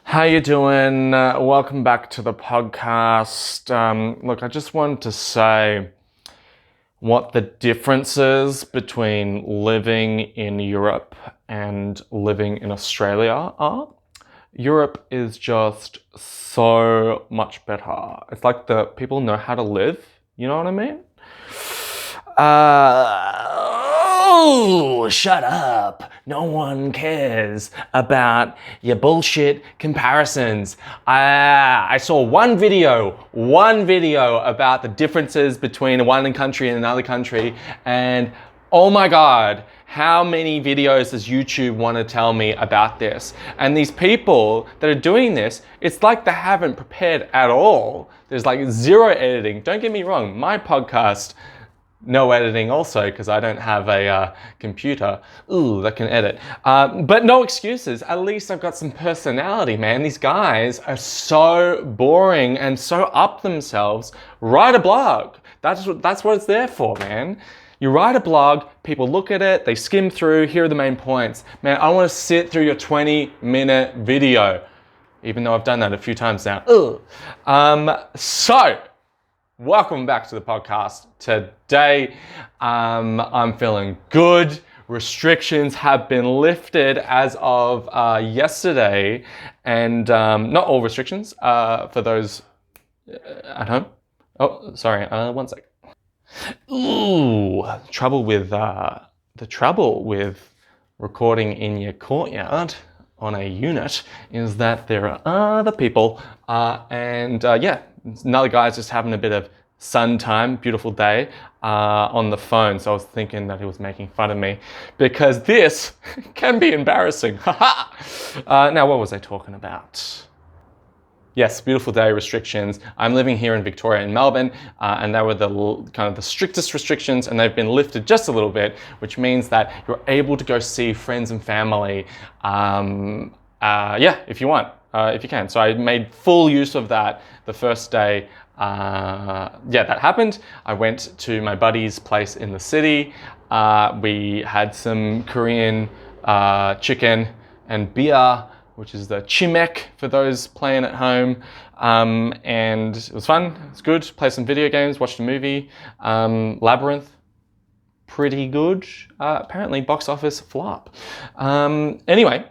How you doing? Welcome back to the podcast. Look, I just wanted to say what the differences between living in Europe and living in Australia are. Europe is just so much better. It's like the people know how to live. You know what I mean? Oh, shut up. No one cares about your bullshit comparisons. I saw one video about the differences between one country and another country, and oh my God, how many videos does YouTube want to tell me about this? And these people that are doing this, it's like they haven't prepared at all. There's like zero editing. Don't get me wrong, my podcast, no editing also, because I don't have a computer that can edit. But no excuses. At least I've got some personality, man. These guys are so boring and so up themselves. Write a blog. That's what it's there for, man. You write a blog, people look at it, they skim through, here are the main points. Man, I want to sit through your 20-minute video, even though I've done that a few times now. So, welcome back to the podcast. Today, I'm feeling good. Restrictions have been lifted as of yesterday, and not all restrictions for those at home. Oh, sorry, one sec. The trouble with recording in your courtyard on a unit is that there are other people, another guy's just having a bit of sun time, beautiful day, on the phone. So I was thinking that he was making fun of me because this can be embarrassing. Now, what was I talking about? Yes, beautiful day restrictions. I'm living here in Victoria in Melbourne, and they were the strictest restrictions, and they've been lifted just a little bit, which means that you're able to go see friends and family, if you want, if you can. So I made full use of that the first day. That happened. I went to my buddy's place in the city. We had some Korean chicken and beer, which is the chimek for those playing at home. And it was fun, it was good. Played some video games, watched a movie. Labyrinth, pretty good. Apparently box office flop. Anyway,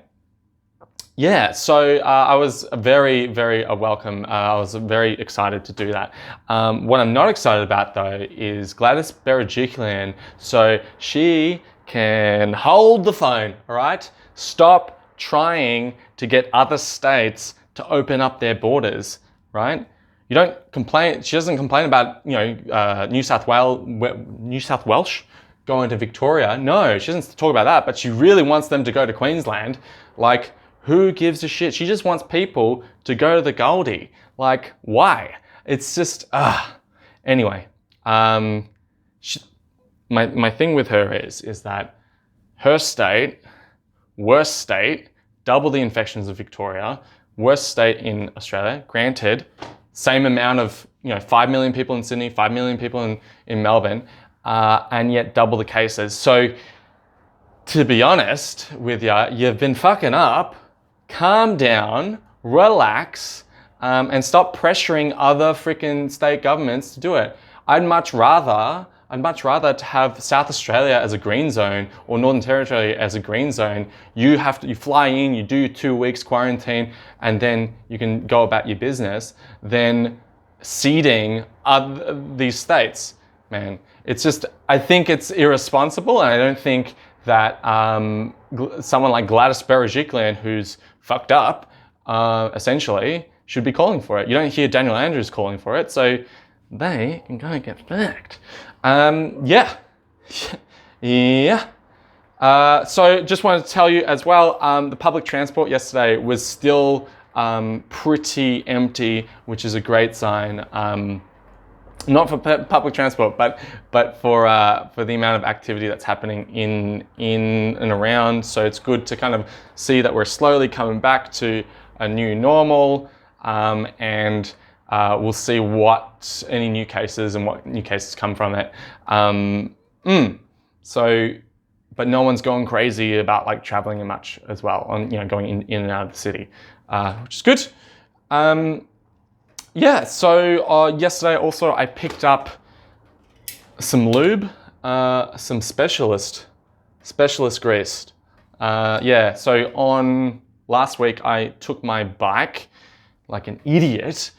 so I was very, very welcome. I was very excited to do that. What I'm not excited about though is Gladys Berejiklian. So she can hold the phone, all right? Stop trying to get other states to open up their borders, right? You don't complain. She doesn't complain about New South Welsh going to Victoria. No, she doesn't talk about that. But she really wants them to go to Queensland. Like, who gives a shit? She just wants people to go to the Goldie. Like, why? It's just Anyway, my thing with her is that her state, worst state, double the infections of Victoria, worst state in Australia, granted, same amount of, 5 million people in Sydney, 5 million people in Melbourne, and yet double the cases. So, to be honest with you, you've been fucking up. Calm down, relax, and stop pressuring other freaking state governments to do it. I'd much rather to have South Australia as a green zone or Northern Territory as a green zone. You fly in, you do 2 weeks quarantine, and then you can go about your business, than seeding these states. Man, it's just, I think it's irresponsible, and I don't think that someone like Gladys Berejiklian, who's fucked up, essentially, should be calling for it. You don't hear Daniel Andrews calling for it, so they can go and get fucked. So just wanted to tell you as well, the public transport yesterday was still pretty empty, which is a great sign. Not for public transport, but for the amount of activity that's happening in and around. So it's good to kind of see that we're slowly coming back to a new normal, and we'll see what any new cases and what new cases come from it. So but no one's going crazy about like traveling much as well, on going in and out of the city, which is good. Yeah. So yesterday also I picked up some lube, some specialist grease. Yeah. So on last week I took my bike like an idiot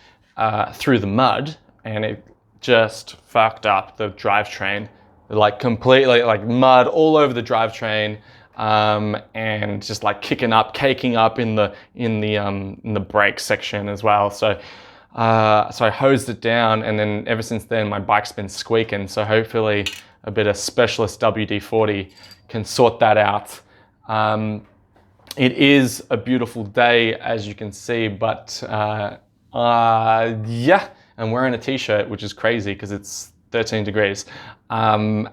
through the mud, and it just fucked up the drivetrain, like completely, like mud all over the drivetrain, and just like caking up in the brake section as well. So I hosed it down, and then ever since then my bike's been squeaking. So hopefully a bit of specialist WD-40 can sort that out. It is a beautiful day, as you can see, but yeah, I'm wearing a t-shirt, which is crazy because it's 13 degrees. And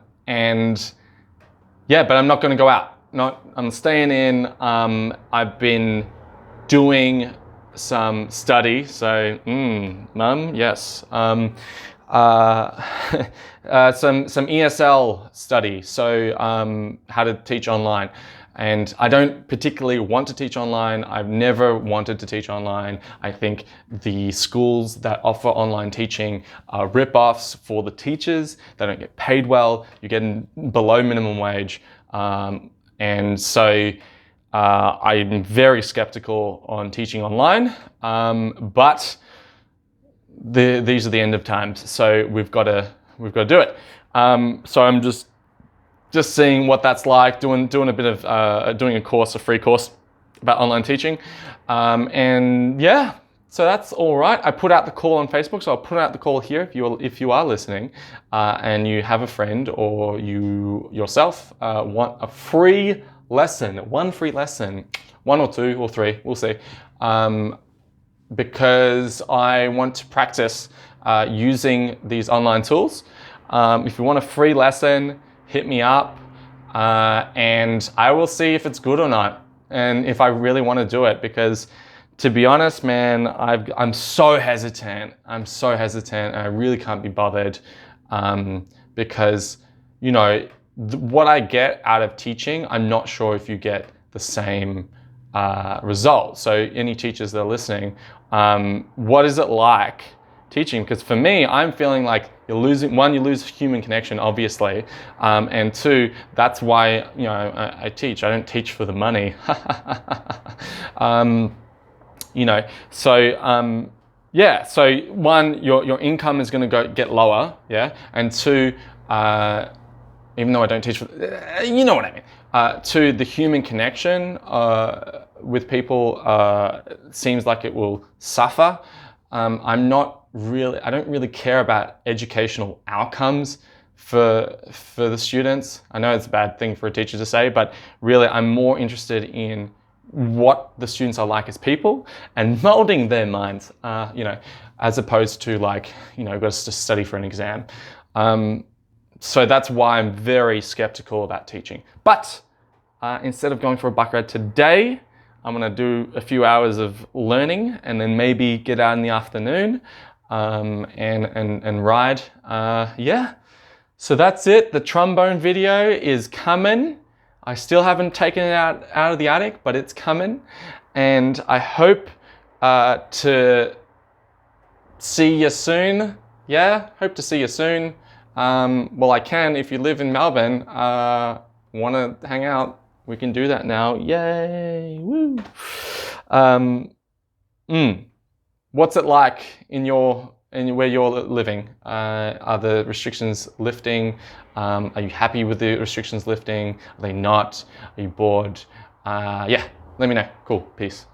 yeah, but I'm not going to go out. I'm staying in. I've been doing some study. So, mum, yes. Some ESL study. So, how to teach online. And I don't particularly want to teach online. I've never wanted to teach online. I think the schools that offer online teaching are rip-offs for the teachers. They don't get paid well. You're getting below minimum wage. And so I'm very skeptical on teaching online. But these are the end of times. So we've got to do it. So I'm just seeing what that's like, doing a bit of doing a free course about online teaching, and yeah, so that's all right. I put out the call on Facebook, so I'll put out the call here if you are listening, and you have a friend or you yourself want a free lesson, one or two or three, we'll see, because I want to practice using these online tools. If you want a free lesson, hit me up, and I will see if it's good or not, and if I really want to do it, because to be honest, man, I'm so hesitant, and I really can't be bothered, because, what I get out of teaching, I'm not sure if you get the same result. So any teachers that are listening, what is it like teaching? Because for me, I'm feeling like you lose human connection, obviously, and two, that's why I teach. I don't teach for the money. So yeah. So one, your income is going to get lower, yeah, and two, even though I don't teach for, you know what I mean. Two, the human connection with people seems like it will suffer. I don't really care about educational outcomes for the students. I know it's a bad thing for a teacher to say, but really I'm more interested in what the students are like as people and molding their minds, as opposed to like, got to study for an exam. So that's why I'm very skeptical about teaching. But instead of going for a bike ride today, I'm going to do a few hours of learning and then maybe get out in the afternoon and ride. Yeah. So that's it. The trombone video is coming. I still haven't taken it out of the attic, but it's coming. And I hope to see you soon. Yeah, hope to see you soon. Well, I can if you live in Melbourne. Want to hang out? We can do that now. Yay! Woo! What's it like in where you're living? Are the restrictions lifting? Are you happy with the restrictions lifting? Are they not? Are you bored? Yeah, let me know. Cool. Peace.